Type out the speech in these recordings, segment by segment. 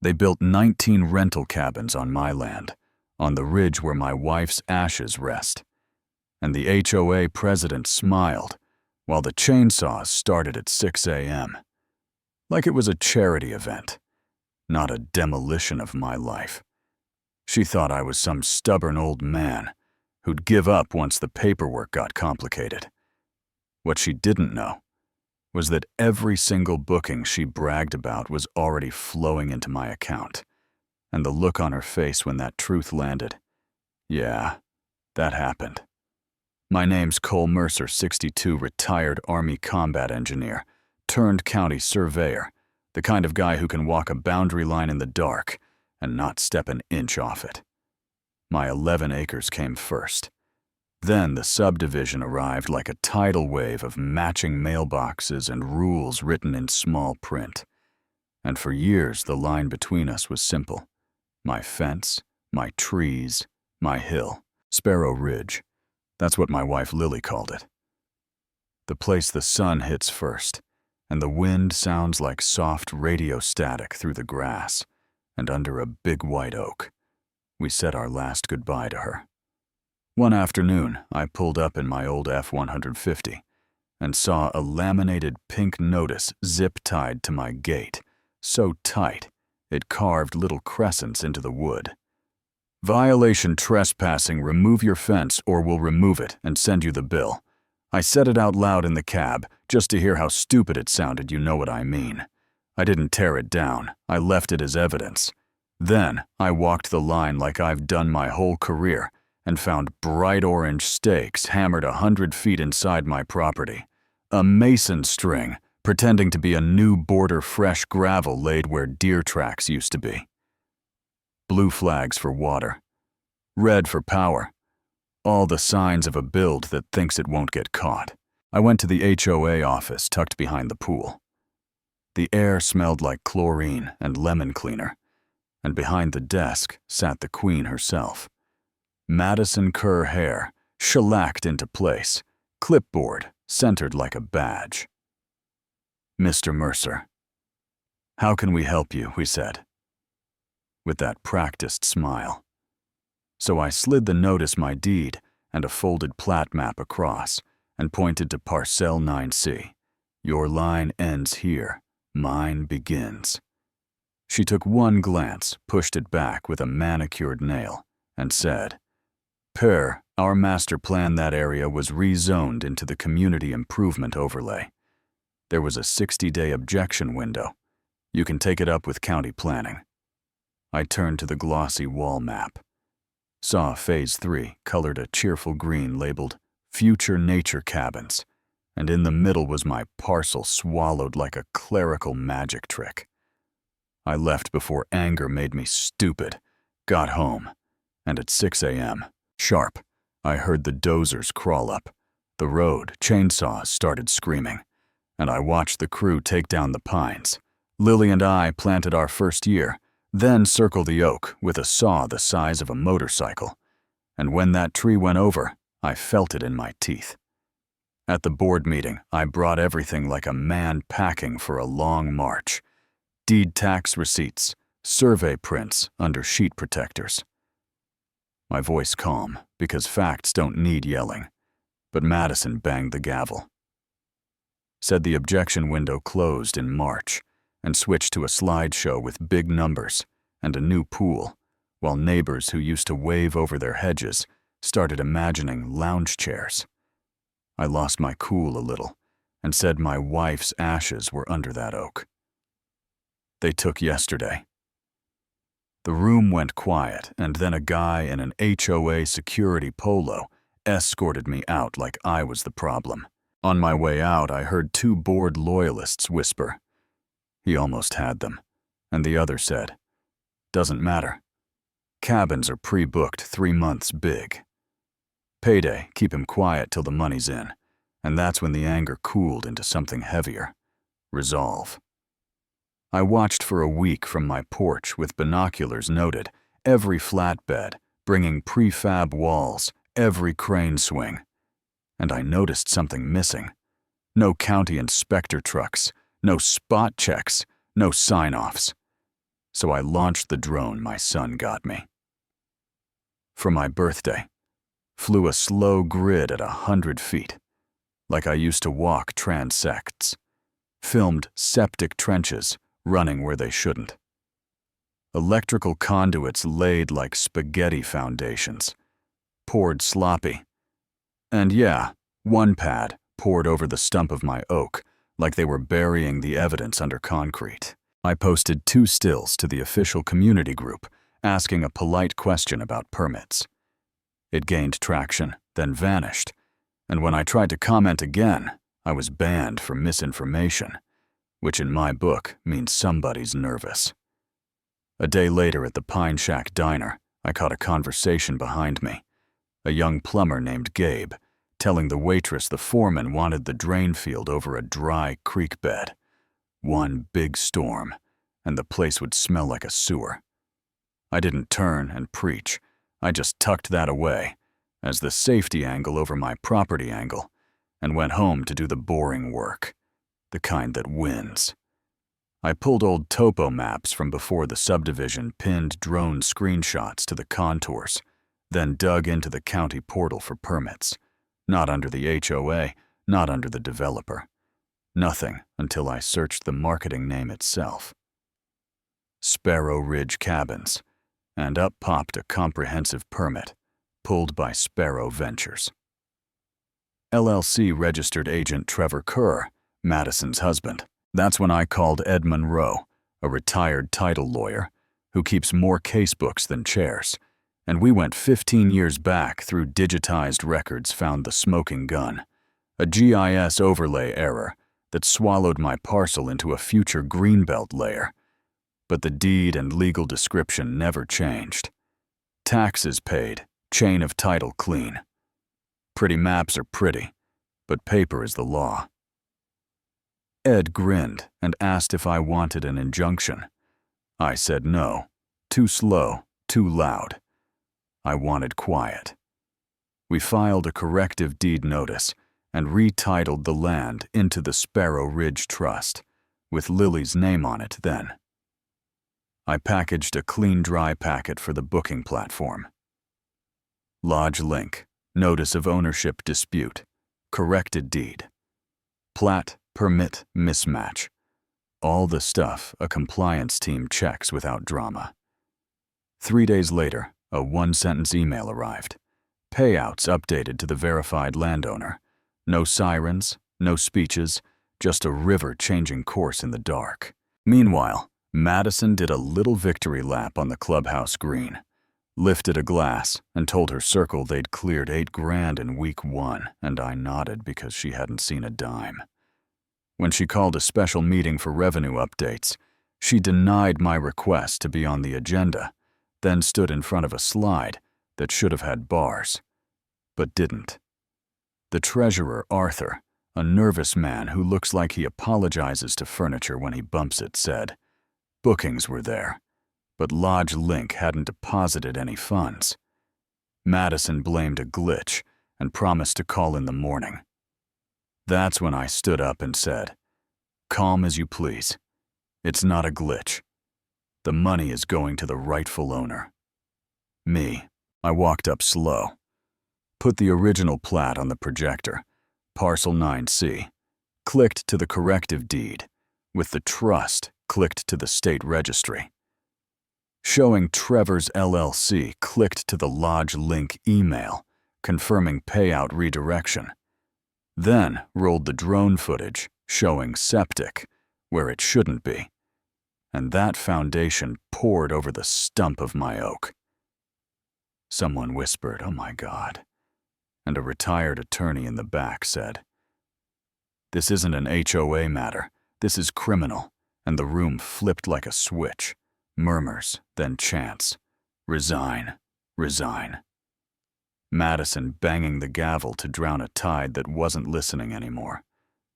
They built 19 rental cabins on my land, on the ridge where my wife's ashes rest. And the HOA president smiled while the chainsaws started at 6 a.m. Like it was a charity event, not a demolition of my life. She thought I was some stubborn old man who'd give up once the paperwork got complicated. What she didn't know was that every single booking she bragged about was already flowing into my account, and the look on her face when that truth landed. Yeah, that happened. My name's Cole Mercer, 62, retired Army combat engineer, turned county surveyor, the kind of guy who can walk a boundary line in the dark and not step an inch off it. My 11 acres came first. Then the subdivision arrived like a tidal wave of matching mailboxes and rules written in small print. And for years the line between us was simple. My fence, my trees, my hill, Sparrow Ridge. That's what my wife Lily called it. The place the sun hits first, and the wind sounds like soft radio static through the grass, and under a big white oak. We said our last goodbye to her. One afternoon, I pulled up in my old F-150 and saw a laminated pink notice zip-tied to my gate, so tight it carved little crescents into the wood. Violation trespassing, remove your fence or we'll remove it and send you the bill. I said it out loud in the cab, just to hear how stupid it sounded, you know what I mean. I didn't tear it down, I left it as evidence. Then I walked the line like I've done my whole career and found bright orange stakes hammered 100 feet inside my property. A mason string, pretending to be a new border fresh gravel laid where deer tracks used to be. Blue flags for water, red for power, all the signs of a build that thinks it won't get caught. I went to the HOA office tucked behind the pool. The air smelled like chlorine and lemon cleaner, and behind the desk sat the queen herself. Madison Kerr hair, shellacked into place, clipboard centered like a badge. Mr. Mercer. How can we help you, we said, with that practiced smile. So I slid the notice my deed and a folded plat map across and pointed to Parcel 9C. Your line ends here, mine begins. She took one glance, pushed it back with a manicured nail, and said, Per our master plan, that area was rezoned into the community improvement overlay. There was a 60-day objection window. You can take it up with county planning. I turned to the glossy wall map. Saw Phase 3 colored a cheerful green labeled Future Nature Cabins, and in the middle was my parcel swallowed like a clerical magic trick. I left before anger made me stupid, got home, and at 6 a.m., sharp, I heard the dozers crawl up. The road, chainsaws started screaming, and I watched the crew take down the pines. Lily and I planted our first year, then circle the oak with a saw the size of a motorcycle, and when that tree went over, I felt it in my teeth. At the board meeting, I brought everything like a man packing for a long march. Deed tax receipts, survey prints under sheet protectors. My voice calm, because facts don't need yelling, but Madison banged the gavel. Said the objection window closed in March, and switched to a slideshow with big numbers and a new pool, while neighbors who used to wave over their hedges started imagining lounge chairs. I lost my cool a little and said my wife's ashes were under that oak. They took yesterday. The room went quiet, and then a guy in an HOA security polo escorted me out like I was the problem. On my way out, I heard two bored loyalists whisper. He almost had them, and the other said, "Doesn't matter. Cabins are pre-booked 3 months big. Payday, keep him quiet till the money's in, and that's when the anger cooled into something heavier. Resolve." I watched for a week from my porch with binoculars, noted every flatbed, bringing prefab walls, every crane swing. And I noticed something missing. No county inspector trucks, no spot checks, no sign-offs. so I launched the drone my son got me. For my birthday, flew a slow grid at 100 feet, like I used to walk transects, filmed septic trenches running where they shouldn't. Electrical conduits laid like spaghetti foundations, poured sloppy. And yeah, one pad poured over the stump of my oak like they were burying the evidence under concrete. I posted 2 stills to the official community group asking a polite question about permits. It gained traction, then vanished, and when I tried to comment again, I was banned for misinformation, which in my book means somebody's nervous. A day later at the Pine Shack Diner, I caught a conversation behind me. A young plumber named Gabe, telling the waitress the foreman wanted the drain field over a dry creek bed. One big storm, and the place would smell like a sewer. I didn't turn and preach. I just tucked that away as the safety angle over my property angle and went home to do the boring work, the kind that wins. I pulled old topo maps from before the subdivision, pinned drone screenshots to the contours, then dug into the county portal for permits. Not under the HOA, not under the developer. Nothing until I searched the marketing name itself. Sparrow Ridge Cabins, and up popped a comprehensive permit, pulled by Sparrow Ventures. LLC registered agent Trevor Kerr, Madison's husband. That's when I called Ed Monroe, a retired title lawyer who keeps more casebooks than chairs, and we went 15 years back through digitized records, found the smoking gun, a GIS overlay error that swallowed my parcel into a future greenbelt layer. But the deed and legal description never changed. Taxes paid, chain of title clean. Pretty maps are pretty, but paper is the law. Ed grinned and asked if I wanted an injunction. I said no. Too slow, too loud. I wanted quiet. We filed a corrective deed notice and retitled the land into the Sparrow Ridge Trust, with Lily's name on it then. I packaged a clean dry packet for the booking platform. Lodge link, notice of ownership dispute, corrected deed. Plat, permit, mismatch. All the stuff a compliance team checks without drama. 3 days later, a 1-sentence email arrived. Payouts updated to the verified landowner. No sirens, no speeches, just a river changing course in the dark. Meanwhile, Madison did a little victory lap on the clubhouse green, lifted a glass, and told her circle they'd cleared $8 grand in week 1, and I nodded because she hadn't seen a dime. When she called a special meeting for revenue updates, she denied my request to be on the agenda, then stood in front of a slide that should have had bars, but didn't. The treasurer, Arthur, a nervous man who looks like he apologizes to furniture when he bumps it, said, bookings were there, but Lodge Link hadn't deposited any funds. Madison blamed a glitch and promised to call in the morning. That's when I stood up and said, calm as you please. It's not a glitch. The money is going to the rightful owner. Me. I walked up slow. Put the original plat on the projector, parcel 9C, clicked to the corrective deed, with the trust clicked to the state registry. Showing Trevor's LLC clicked to the Lodge Link email, confirming payout redirection. Then rolled the drone footage, showing septic, where it shouldn't be. And that foundation poured over the stump of my oak. Someone whispered, "Oh my God," and a retired attorney in the back said, "This isn't an HOA matter, this is criminal," and the room flipped like a switch. Murmurs, then chants, "Resign, resign." Madison banging the gavel to drown a tide that wasn't listening anymore.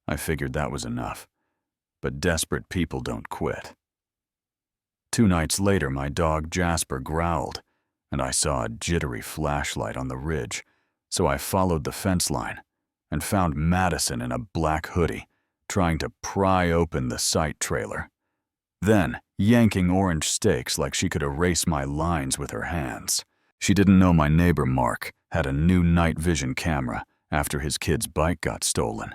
I figured that was enough. But desperate people don't quit. 2 nights later, my dog Jasper growled, and I saw a jittery flashlight on the ridge, so I followed the fence line and found Madison in a black hoodie, trying to pry open the site trailer. Then, yanking orange steaks like she could erase my lines with her hands. She didn't know my neighbor Mark had a new night vision camera after his kid's bike got stolen.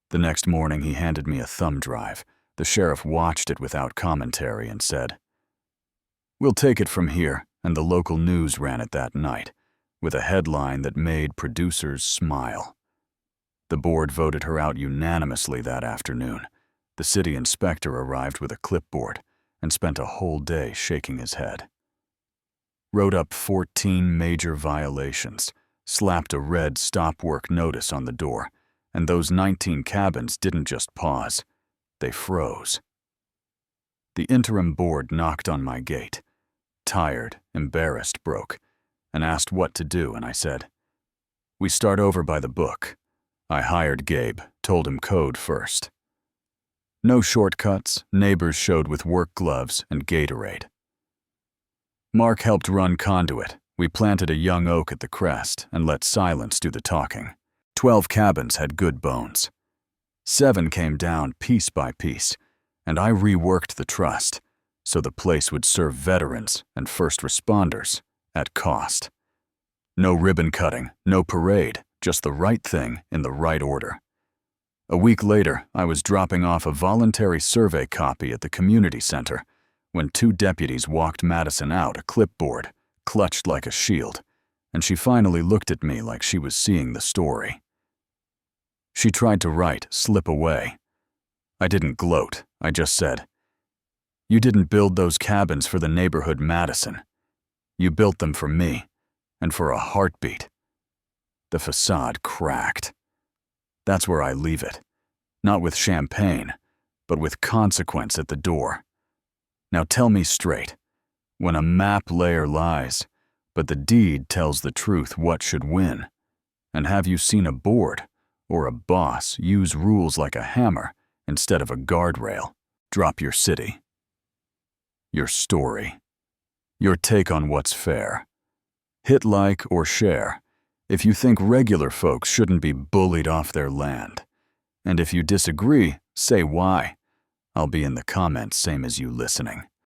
The next morning, he handed me a thumb drive. The sheriff watched it without commentary and said, "We'll take it from here," and the local news ran it that night, with a headline that made producers smile. The board voted her out unanimously that afternoon. The city inspector arrived with a clipboard and spent a whole day shaking his head. Wrote up 14 major violations, slapped a red stop work notice on the door, and those 19 cabins didn't just pause, they froze. The interim board knocked on my gate. Tired, embarrassed, broke, and asked what to do, and I said, "We start over by the book." I hired Gabe, told him code first. No shortcuts, neighbors showed with work gloves and Gatorade. Mark helped run conduit. We planted a young oak at the crest and let silence do the talking. 12 cabins had good bones. 7 came down piece by piece, and I reworked the trust so the place would serve veterans and first responders at cost. No ribbon cutting, no parade, just the right thing in the right order. A week later, I was dropping off a voluntary survey copy at the community center when 2 deputies walked Madison out, a clipboard, clutched like a shield, and she finally looked at me like she was seeing the story. She tried to write, slip away. I didn't gloat, I just said, "You didn't build those cabins for the neighborhood Madison. You built them for me, and for a heartbeat." The facade cracked. That's where I leave it. Not with champagne, but with consequence at the door. Now tell me straight, when a map layer lies, but the deed tells the truth, what should win? And have you seen a board or a boss use rules like a hammer instead of a guardrail? Drop your city, your story, your take on what's fair. Hit like or share if you think regular folks shouldn't be bullied off their land. And if you disagree, say why. I'll be in the comments same as you listening.